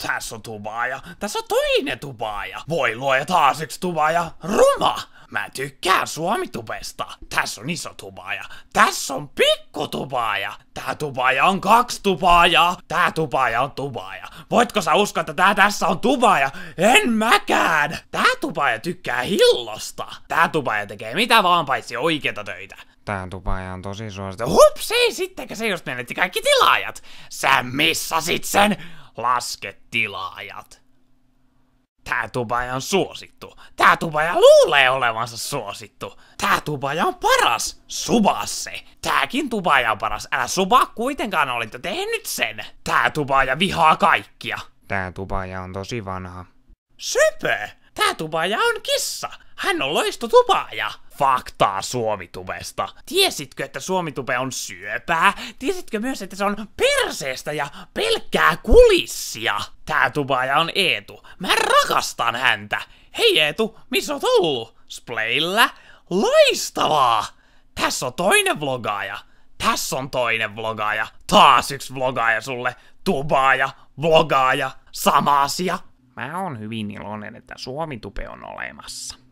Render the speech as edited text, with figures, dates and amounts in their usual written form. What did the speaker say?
Tässä on tubaaja. Tässä on toinen tubaaja. Voi luoja, taas yksi tubaaja. Ruma! Mä tykkään Suomitubesta. Tässä on iso tubaaja. Tässä on pikku tubaaja. Tää tubaaja on 2 tubaajaa. Tää tubaaja on tubaaja. Voitko sä uskoa, että tässä on tubaaja? En mäkään. Tää tubaaja tykkää hillosta. Tää tubaaja tekee mitä vaan paitsi oikeita töitä. Tää tubaaja on tosi suosittu. Hupsi, sittenkö se just menetti kaikki tilaajat? Sä missasit sen. Laske tilaajat. Tää tubaaja on suosittu. Tää tubaaja luulee olevansa suosittu. Tää tubaaja on paras. Subaa se. Tääkin tubaaja on paras. Älä subaa kuitenkaan, olit jo tehnyt sen. Tää tubaaja vihaa kaikkia. Tää tubaaja on tosi vanha. Söpö! Tää tubaaja on kissa. Hän on loistotubaaja. Faktaa Suomitubesta. Tiesitkö, että Suomitube on syöpää? Tiesitkö myös, että se on perseestä ja pelkkää kulissia? Tää tubaaja on Eetu. Mä rakastan häntä. Hei Eetu, missä oot ollut? Splayllä? Loistavaa! Tässä on toinen vlogaaja. Tässä on toinen vlogaaja. Taas yksi vlogaaja sulle. Tubaaja, vlogaaja, sama asia. Mä oon hyvin iloinen, että Suomitube on olemassa.